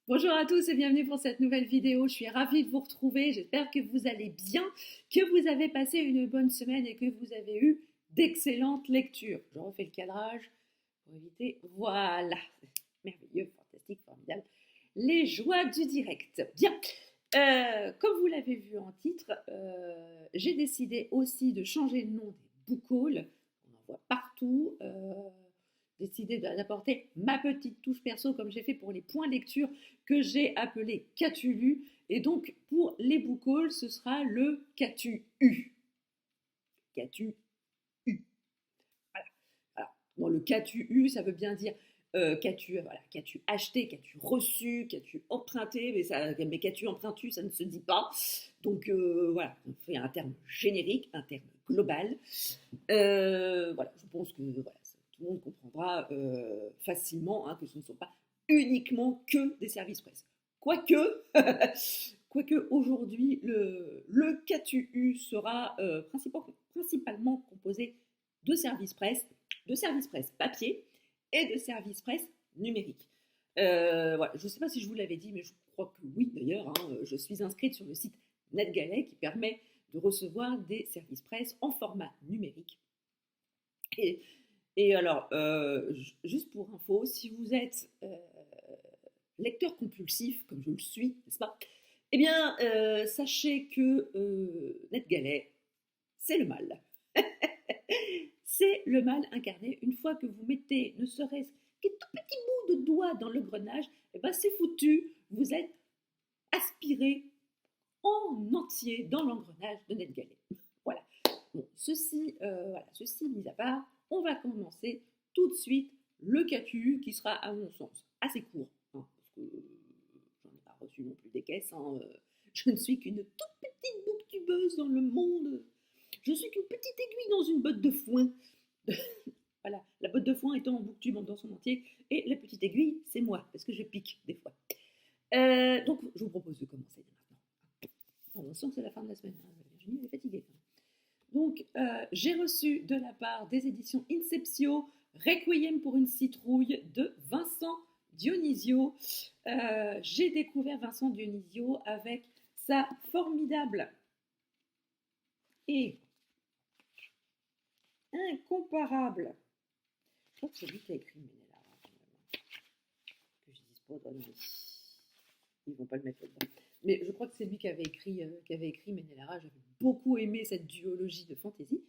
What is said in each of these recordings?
Bonjour à tous et bienvenue pour cette nouvelle vidéo. Je suis ravie de vous retrouver. J'espère que vous allez bien, que vous avez passé une bonne semaine et que vous avez eu d'excellentes lectures. Je refais le cadrage pour éviter. Voilà, merveilleux, fantastique, formidable. Les joies du direct. Bien, comme vous l'avez vu en titre, j'ai décidé aussi de changer le nom des book hauls. On en voit partout. Décidé d'apporter ma petite touche perso comme j'ai fait pour les points lecture que j'ai appelé Qu'as-tu lu. Et donc pour les book hauls, ce sera le Qu'as-tu eu. Qu'as-tu eu. Voilà. Alors, bon, le Qu'as-tu eu, ça veut bien dire qu'as-tu acheté, qu'as-tu reçu, qu'as-tu emprunté, mais qu'as-tu emprunté, ça ne se dit pas. Donc voilà, on fait un terme générique, un terme global. Voilà, je pense que voilà, tout le monde comprendra facilement que ce ne sont pas uniquement que des services presse. Quoique, quoique aujourd'hui, le KTU sera principalement composé de services presse papier et de services presse numériques. Voilà, je ne sais pas si je vous l'avais dit, mais je crois que oui d'ailleurs. Je suis inscrite sur le site NetGalley qui permet de recevoir des services presse en format numérique. Et alors, juste pour info, si vous êtes lecteur compulsif, comme je le suis, n'est-ce pas? Eh bien, sachez que NetGalley, c'est le mal. C'est le mal incarné. Une fois que vous mettez ne serait-ce qu'un tout petit bout de doigt dans le grenage, eh ben c'est foutu. Vous êtes aspiré en entier dans l'engrenage de NetGalley. Voilà. Bon, ceci mis à part, on va commencer tout de suite le KQU qui sera, à mon sens, assez court. Parce que j'en ai pas reçu non plus des caisses. Je ne suis qu'une toute petite booktubeuse dans le monde. Je suis qu'une petite aiguille dans une botte de foin. Voilà, la botte de foin étant en booktube dans son entier, et la petite aiguille, c'est moi, parce que je pique des fois. Donc, je vous propose de commencer dès maintenant. On sent que c'est la fin de la semaine. Virginie, elle est fatiguée. Donc, j'ai reçu de la part des éditions Inceptio Requiem pour une citrouille de Vincent Dionisio. J'ai découvert Vincent Dionisio avec sa formidable et incomparable. Je crois que c'est lui qui a écrit Ménélar. Que je dise pas de ils vont pas le mettre là-dedans. Mais je crois que c'est lui qui avait écrit Ménélara. J'avais beaucoup aimé cette duologie de fantaisie.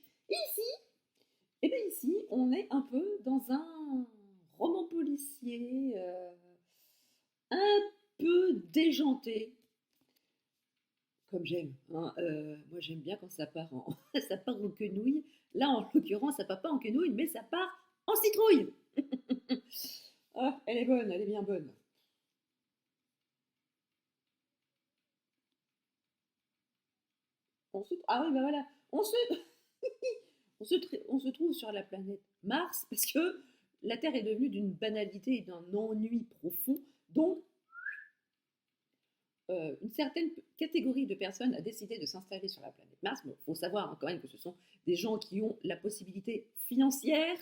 Et ici, on est un peu dans un roman policier un peu déjanté, comme j'aime. Moi, j'aime bien quand ça part ça part en quenouille. Là, en l'occurrence, ça part pas en quenouille, mais ça part en citrouille. Ah, elle est bonne, elle est bien bonne. Ah oui, bah voilà. On se, on se trouve sur la planète Mars parce que la Terre est devenue d'une banalité et d'un ennui profond. Donc, une certaine catégorie de personnes a décidé de s'installer sur la planète Mars. Bon, il faut savoir quand même que ce sont des gens qui ont la possibilité financière.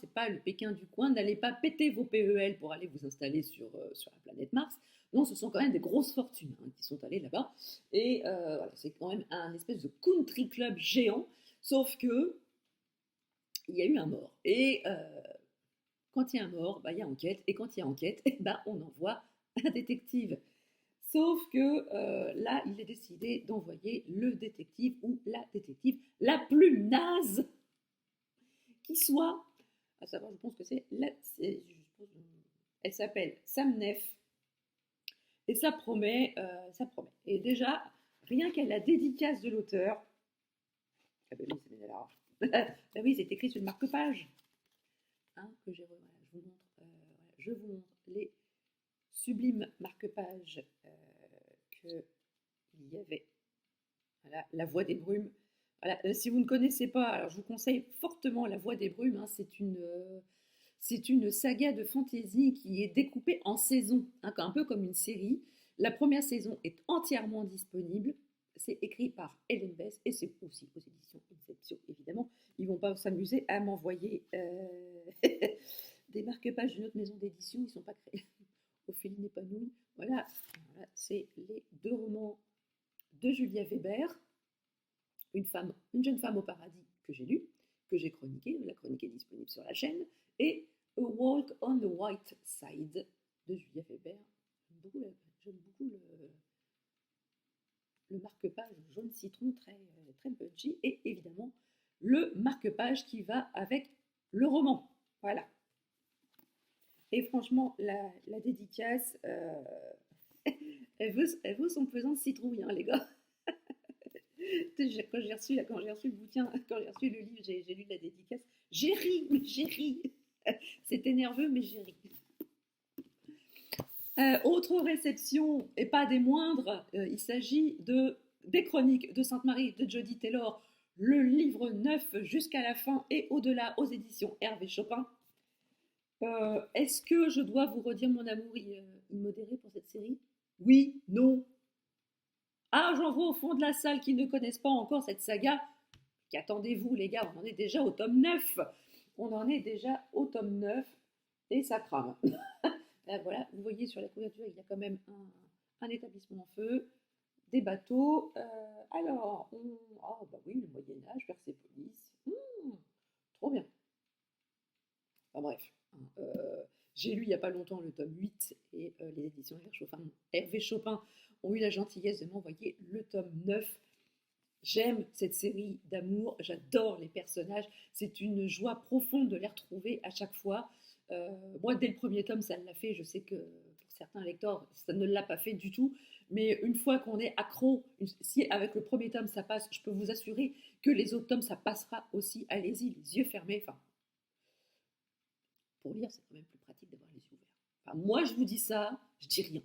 C'est pas le Pékin du coin. N'allez pas péter vos PEL pour aller vous installer sur la planète Mars. Non, ce sont quand même des grosses fortunes qui sont allées là-bas. Et voilà, c'est quand même un espèce de country club géant. Sauf que il y a eu un mort. Et quand il y a un mort, il y a enquête. Et quand il y a enquête, on envoie un détective. Sauf que là, il est décidé d'envoyer le détective ou la détective la plus naze qui soit. À savoir, je pense que elle s'appelle Sam Neff. Et ça promet, ça promet. Et déjà, rien qu'à la dédicace de l'auteur. Ah ben oui, c'est bien là. Ben oui, c'est écrit sur le marque-page. Que j'ai. Voilà, je vous montre les sublimes marque-pages qu'il y avait. Voilà, La Voix des Brumes. Voilà, si vous ne connaissez pas, alors je vous conseille fortement La Voix des Brumes. C'est une saga de fantasy qui est découpée en saisons, un peu comme une série. La première saison est entièrement disponible. C'est écrit par Ellen Bess et c'est aussi aux éditions Inceptio, évidemment. Ils ne vont pas s'amuser à m'envoyer des marque-pages d'une autre maison d'édition. Ils ne sont pas créés. Féline épanouie. Voilà, c'est les 2 romans de Julia Weber, une jeune femme au paradis que j'ai lu, que j'ai chroniqué. La chronique est disponible sur la chaîne. Et A Walk on the White Side de Julia Weber. J'aime beaucoup le marque-page jaune citron très, très punchy. Et évidemment, le marque-page qui va avec le roman. Voilà. Et franchement, la dédicace, elle vaut son pesant de citrouille, hein, les gars. Quand j'ai reçu le bouquin, quand j'ai reçu le livre, j'ai lu la dédicace. J'ai ri. C'était nerveux, mais j'ai ri. Autre réception, et pas des moindres, il s'agit des chroniques de Sainte-Marie de Jody Taylor, le livre 9 jusqu'à la fin et au-delà aux éditions Hervé Chopin. Est-ce que je dois vous redire mon amour immodéré pour cette série? Oui, non. Ah, j'en vois au fond de la salle qui ne connaissent pas encore cette saga. Qu'attendez-vous, les gars? On en est déjà au tome 9. On en est déjà au tome 9 et ça crame. Là, voilà, vous voyez sur la couverture, il y a quand même un établissement en feu, des bateaux. Alors, oh, bah oui, le Moyen-Âge, Persépolis. Trop bien. Enfin bref. J'ai lu il n'y a pas longtemps le tome 8 et les éditions Hervé Chopin ont eu la gentillesse de m'envoyer le tome 9. J'aime cette série d'amour, j'adore les personnages, c'est une joie profonde de les retrouver à chaque fois. Moi, dès le premier tome, ça l'a fait, je sais que pour certains lecteurs, ça ne l'a pas fait du tout, mais une fois qu'on est accro, si avec le premier tome ça passe, je peux vous assurer que les autres tomes, ça passera aussi, allez-y, les yeux fermés, enfin, pour lire, c'est quand même plus pratique d'avoir les yeux ouverts. Enfin, moi, je vous dis ça, je dis rien.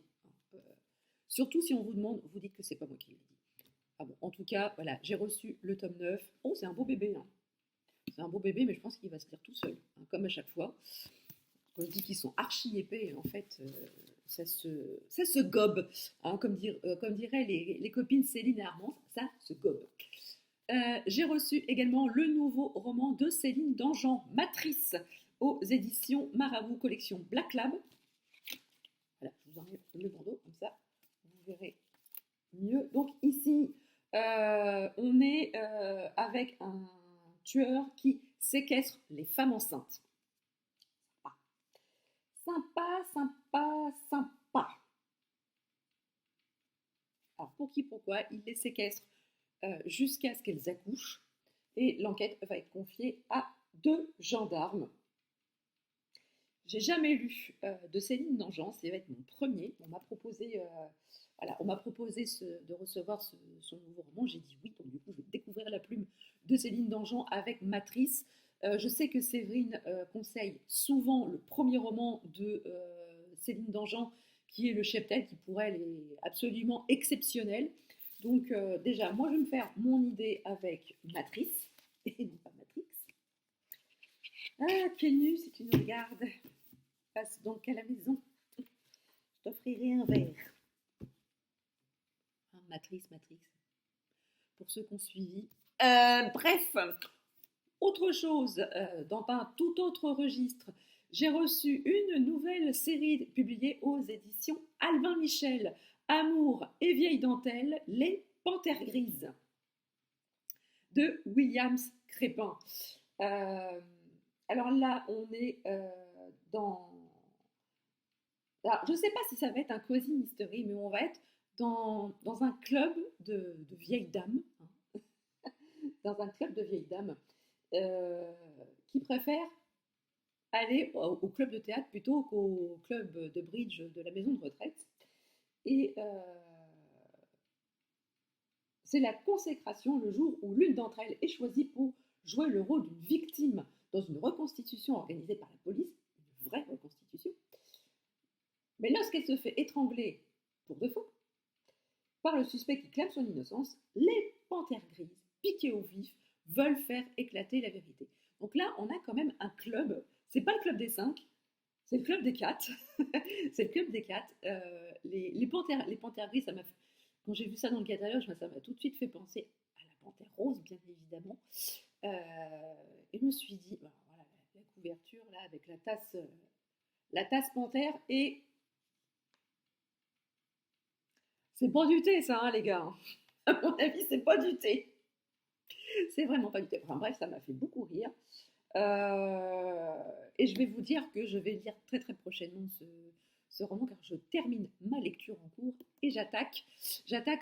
Surtout si on vous demande, vous dites que c'est pas moi qui l'ai dit. Ah bon, en tout cas, voilà, j'ai reçu le tome 9. Oh, c'est un beau bébé. Hein. C'est un beau bébé, mais je pense qu'il va se lire tout seul, hein, comme à chaque fois. Quand je dis qu'ils sont archi épais, en fait, ça se gobe. Hein, comme diraient les copines Céline et Armand, ça se gobe. J'ai reçu également le nouveau roman de Céline Dangean, Matrice, aux éditions Marabout, collection Black Lab. Voilà, je vous enlève le bandeau, comme ça, vous verrez mieux. Donc ici, on est avec un tueur qui séquestre les femmes enceintes. Sympa. Alors pour qui, pourquoi? Il les séquestre jusqu'à ce qu'elles accouchent et l'enquête va être confiée à 2 gendarmes. J'ai jamais lu de Céline Dangean, ça va être mon premier. On m'a proposé, de recevoir son nouveau roman. J'ai dit oui, donc du coup, je vais découvrir la plume de Céline Dangean avec Matrice. Je sais que Séverine conseille souvent le premier roman de Céline Dangean, qui est Le Cheptel, qui pour elle est absolument exceptionnel. Donc déjà, moi, je vais me faire mon idée avec Matrice, et non pas Matrix. Ah, Kenyu, si tu nous regardes, passe donc à la maison. Je t'offrirai un verre. Matrice. Pour ceux qui ont suivi. Bref, autre chose, dans un tout autre registre, j'ai reçu une nouvelle série publiée aux éditions Albin Michel, Amour et vieille dentelle, Les Panthères grises, de Williams Crépin. Alors là, on est dans... Alors, je ne sais pas si ça va être un cozy mystery, mais on va être dans un club de vieilles dames, hein, dans un club de vieilles dames qui préfèrent aller au club de théâtre plutôt qu'au club de bridge de la maison de retraite. Et c'est la consécration, le jour où l'une d'entre elles est choisie pour jouer le rôle d'une victime dans une reconstitution organisée par la police, une vraie reconstitution. Mais lorsqu'elle se fait étrangler pour de faux par le suspect qui clame son innocence, les panthères grises, piquées au vif, veulent faire éclater la vérité. Donc là, on a quand même un club. C'est pas le club des 5, c'est le club des 4. C'est le club des 4. Les panthères grises, quand j'ai vu ça dans le catalogue, ça m'a tout de suite fait penser à la panthère rose, bien évidemment. Et je me suis dit, ben, voilà, la couverture là avec la tasse panthère et C'est pas du thé, ça, hein, les gars. À mon avis, c'est pas du thé. C'est vraiment pas du thé. Enfin bref, ça m'a fait beaucoup rire. Et je vais vous dire que je vais lire très très prochainement ce roman car je termine ma lecture en cours et j'attaque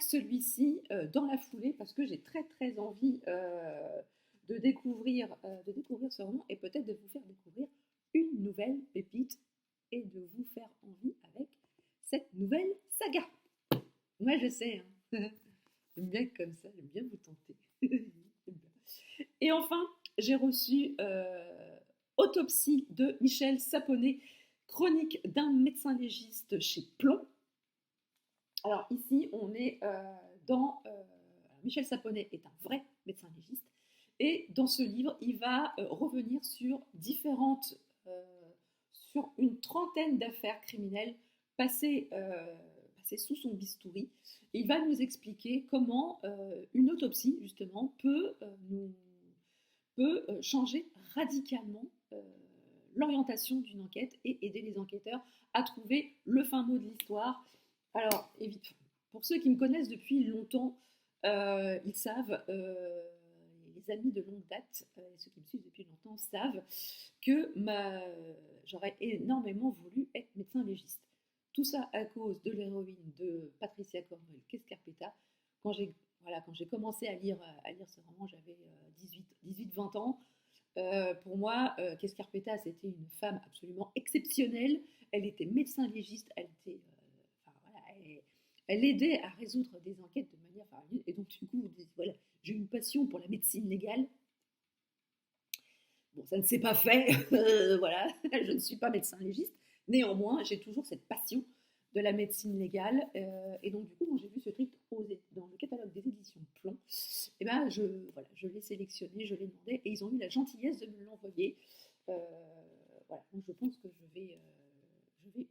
celui-ci dans la foulée parce que j'ai très très envie de découvrir ce roman et peut-être de vous faire découvrir une nouvelle pépite et de vous faire envie avec cette nouvelle saga. Moi je sais, hein. J'aime bien comme ça, j'aime bien vous tenter. Et enfin, j'ai reçu Autopsie de Michel Saponet, chronique d'un médecin légiste chez Plomb. Alors ici, on est dans... Michel Saponet est un vrai médecin légiste. Et dans ce livre, il va revenir sur sur une trentaine d'affaires criminelles passées sous son bistouri. Et il va nous expliquer comment une autopsie, justement, peut changer radicalement l'orientation d'une enquête et aider les enquêteurs à trouver le fin mot de l'histoire. Alors, pour ceux qui me connaissent depuis longtemps, ils savent, les amis de longue date, ceux qui me suivent depuis longtemps savent que j'aurais énormément voulu être médecin légiste. Tout ça à cause de l'héroïne de Patricia Cornwell Quescarpeta. Quand j'ai commencé à lire ce roman, j'avais 18-20 ans. Pour moi, Quescarpeta, c'était une femme absolument exceptionnelle. Elle était médecin légiste, elle aidait à résoudre des enquêtes de manière faramineuse. Et donc, du coup, voilà, j'ai une passion pour la médecine légale. Bon, ça ne s'est pas fait, voilà, je ne suis pas médecin légiste. Néanmoins, j'ai toujours cette passion de la médecine légale. Et donc, du coup, quand j'ai vu ce truc dans le catalogue des éditions Plomb, et ben, je l'ai sélectionné, je l'ai demandé, et ils ont eu la gentillesse de me l'envoyer. Voilà, donc je pense que je vais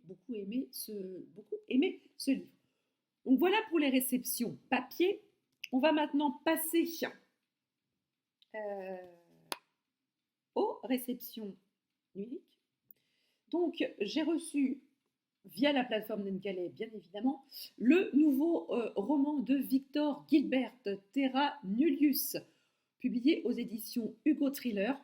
beaucoup aimer ce livre. Donc voilà pour les réceptions papier. On va maintenant passer aux réceptions numériques. Donc j'ai reçu via la plateforme d'Engalais, bien évidemment, le nouveau roman de Victor Gilbert, Terra Nullius, publié aux éditions Hugo Thriller.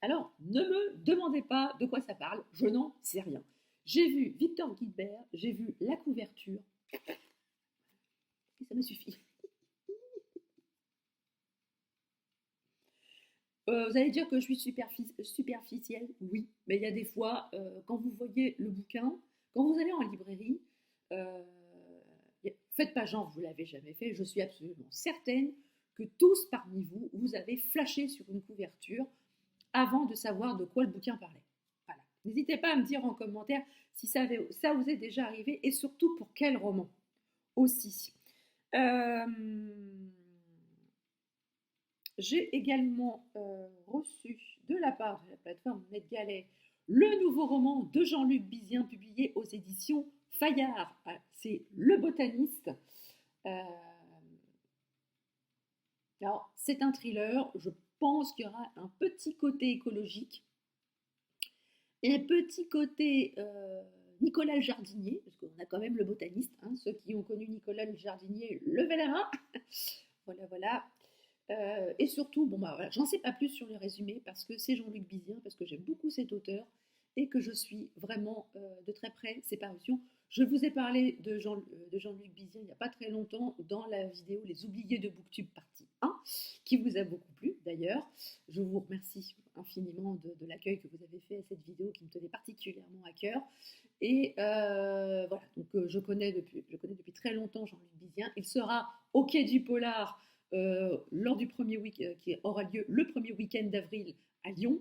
Alors, ne me demandez pas de quoi ça parle, je n'en sais rien. J'ai vu Victor Gilbert, j'ai vu la couverture, et ça me suffit. Vous allez dire que je suis superficielle, oui, mais il y a des fois, quand vous voyez le bouquin, quand vous allez en librairie, faites pas genre, vous l'avez jamais fait, je suis absolument certaine que tous parmi vous, vous avez flashé sur une couverture avant de savoir de quoi le bouquin parlait. Voilà. N'hésitez pas à me dire en commentaire si ça vous est déjà arrivé et surtout pour quel roman aussi. J'ai également reçu de la part de la plateforme NetGalley le nouveau roman de Jean-Luc Bizien publié aux éditions Fayard. C'est Le Botaniste. Alors, c'est un thriller. Je pense qu'il y aura un petit côté écologique et un petit côté Nicolas le Jardinier, parce qu'on a quand même Le Botaniste. Hein, ceux qui ont connu Nicolas le Jardinier, levez la main. Voilà. Et surtout, voilà, j'en sais pas plus sur le résumé parce que c'est Jean-Luc Bizien, parce que j'aime beaucoup cet auteur et que je suis vraiment de très près ses parutions. Je vous ai parlé de Jean-Luc Bizien il n'y a pas très longtemps dans la vidéo Les Oubliés de Booktube partie 1, qui vous a beaucoup plu d'ailleurs. Je vous remercie infiniment de l'accueil que vous avez fait à cette vidéo qui me tenait particulièrement à cœur. Et voilà, donc je connais depuis très longtemps Jean-Luc Bizien. Il sera au Quai du Polar lors du premier qui aura lieu le premier week-end d'avril à Lyon.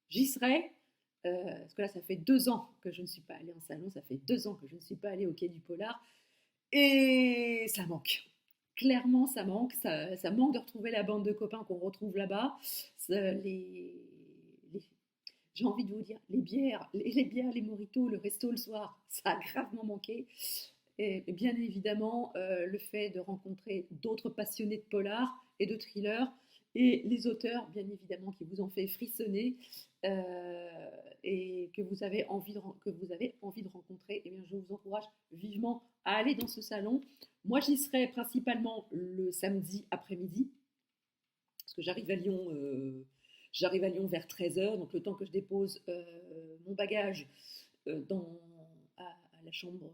J'y serai, parce que là ça fait 2 ans que je ne suis pas allée en salon, ça fait 2 ans que je ne suis pas allée au Quai du Polar, et ça manque. Clairement ça manque, ça manque de retrouver la bande de copains qu'on retrouve là-bas. J'ai envie de vous dire, les bières, les mojitos, le resto le soir, ça a gravement manqué. Et bien évidemment, le fait de rencontrer d'autres passionnés de polar et de thriller. et les auteurs, bien évidemment, qui vous ont fait frissonner et que vous avez envie de rencontrer, eh bien, je vous encourage vivement à aller dans ce salon. Moi, j'y serai principalement le samedi après-midi, parce que j'arrive à Lyon vers 13h, donc le temps que je dépose mon bagage dans, à la chambre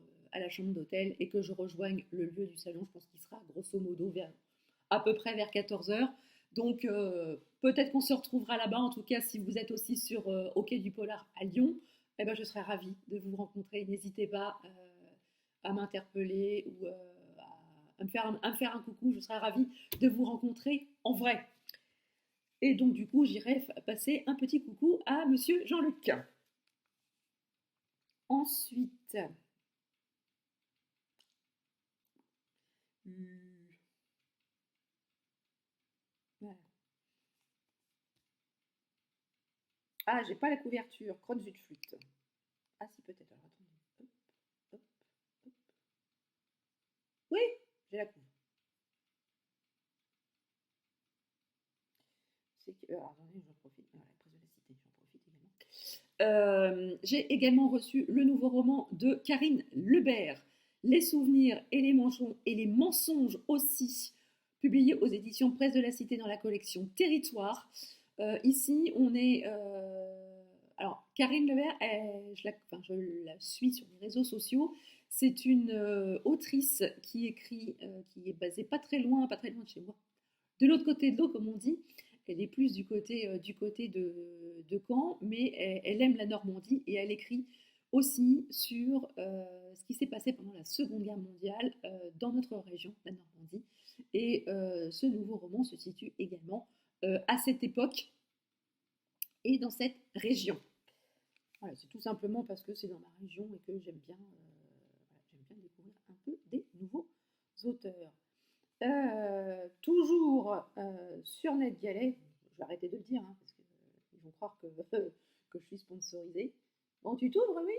d'hôtel et que je rejoigne le lieu du salon, je pense qu'il sera grosso modo à peu près vers 14h. Donc peut-être qu'on se retrouvera là-bas. En tout cas, si vous êtes aussi au quai du Polar à Lyon, eh ben, je serai ravie de vous rencontrer. N'hésitez pas à m'interpeller ou à me faire un coucou. Je serai ravie de vous rencontrer en vrai. Et donc du coup, j'irai passer un petit coucou à Monsieur Jean-Luc. Ensuite, voilà. Ah, j'ai pas la couverture. Crotte de flûte. Ah si, peut-être. Alors attendez. Hop, hop, hop. Oui, j'ai la couve. C'est que... alors, attendez, j'en profite. Voilà, prise de la cité, j'en profite également. J'ai également reçu le nouveau roman de Karine Lebert, Les souvenirs et les mensonges aussi, publié aux éditions Presse de la Cité dans la collection Territoire. Ici, on est... alors, Karine Lebert, je la suis sur les réseaux sociaux. C'est une autrice qui écrit, qui est basée pas très loin de chez moi. De l'autre côté de l'eau, comme on dit. Elle est plus du côté de Caen, mais elle aime la Normandie et elle écrit aussi sur ce qui s'est passé pendant la Seconde Guerre mondiale dans notre région, la Normandie. Et ce nouveau roman se situe également à cette époque et dans cette région. Voilà, c'est tout simplement parce que c'est dans ma région et que j'aime bien découvrir un peu des nouveaux auteurs. Toujours sur NetGalley, je vais arrêter de le dire, hein, parce qu'ils vont croire que je suis sponsorisée. Bon, tu t'ouvres, oui.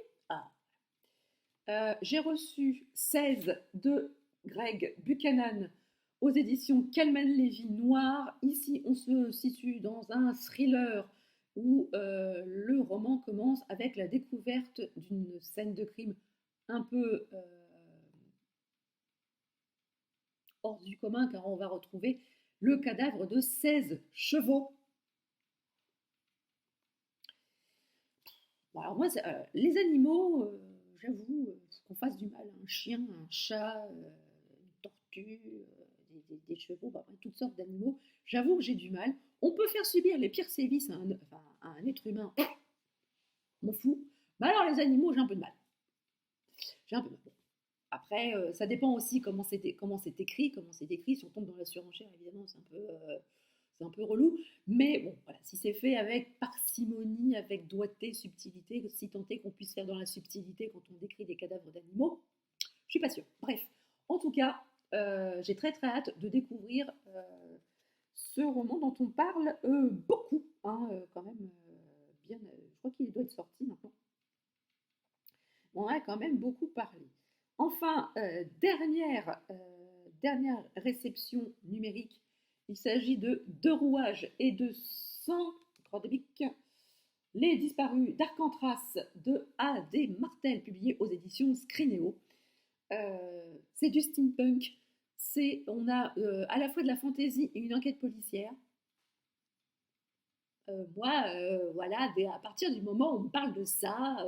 J'ai reçu 16 de Greg Buchanan aux éditions Calman Levy Noir. Ici, on se situe dans un thriller où le roman commence avec la découverte d'une scène de crime un peu hors du commun, car on va retrouver le cadavre de 16 chevaux. Bon, alors moi, les animaux, j'avoue, qu'on fasse du mal à un chien, un chat, une tortue, des chevaux, bah, toutes sortes d'animaux, j'avoue que j'ai du mal. On peut faire subir les pires sévices à un être humain, on m'en fout. Mais alors les animaux, j'ai un peu de mal. J'ai un peu de mal. Après, ça dépend aussi comment c'est écrit, Si on tombe dans la surenchère, évidemment, c'est un peu relou. Mais bon, voilà, si c'est fait avec parcimonie, avec doigté, subtilité, si tant est qu'on puisse faire dans la subtilité quand on décrit des cadavres d'animaux, je suis pas sûre. Bref, en tout cas, j'ai très très hâte de découvrir ce roman dont on parle beaucoup, hein, quand même, bien. Je crois qu'il doit être sorti maintenant. On a quand même beaucoup parlé. Enfin, dernière réception numérique, il s'agit de Deux rouages et de 100 Les disparus d'Arcantras de A.D. Martel, publié aux éditions Scrinéo. C'est du steampunk. On a à la fois de la fantaisie et une enquête policière. Voilà, à partir du moment où on parle de ça,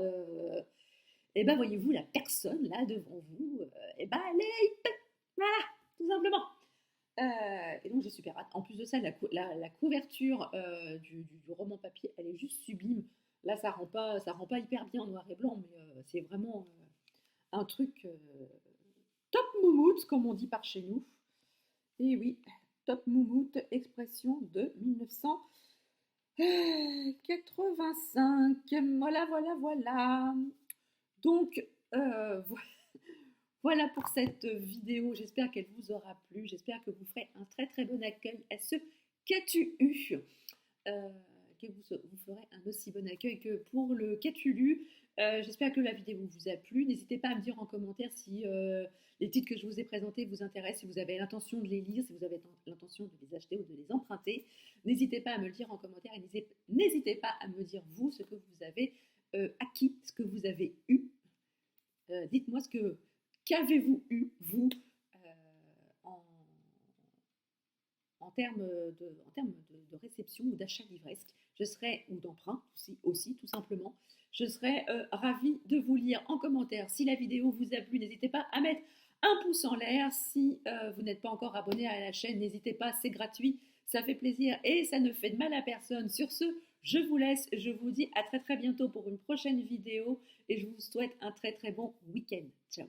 et ben voyez-vous la personne là devant vous, et ben elle est voilà, tout simplement. Et donc j'ai super hâte. En plus de ça, la couverture du roman papier, elle est juste sublime. Là, ça rend pas hyper bien en noir et blanc, mais c'est vraiment un truc top moumoute, comme on dit par chez nous. Et oui, top moumoute, expression de 1985. Voilà. Donc, voilà pour cette vidéo. J'espère qu'elle vous aura plu. J'espère que vous ferez un très très bon accueil à ce qu'as-tu eu que vous ferez un aussi bon accueil que pour le Catulu. J'espère que la vidéo vous a plu. N'hésitez pas à me dire en commentaire si les titres que je vous ai présentés vous intéressent, si vous avez l'intention de les lire, si vous avez l'intention de les acheter ou de les emprunter. N'hésitez pas à me le dire en commentaire et n'hésitez pas à me dire vous ce que vous avez acquis, ce que vous avez eu. Dites-moi qu'avez-vous eu, vous, en termes de réception ou d'achat livresque, ou d'emprunt aussi, tout simplement. Je serais ravie de vous lire en commentaire. Si la vidéo vous a plu, n'hésitez pas à mettre un pouce en l'air. Si vous n'êtes pas encore abonné à la chaîne, n'hésitez pas, c'est gratuit, ça fait plaisir et ça ne fait de mal à personne. Sur ce, je vous laisse, je vous dis à très très bientôt pour une prochaine vidéo et je vous souhaite un très très bon week-end. Ciao.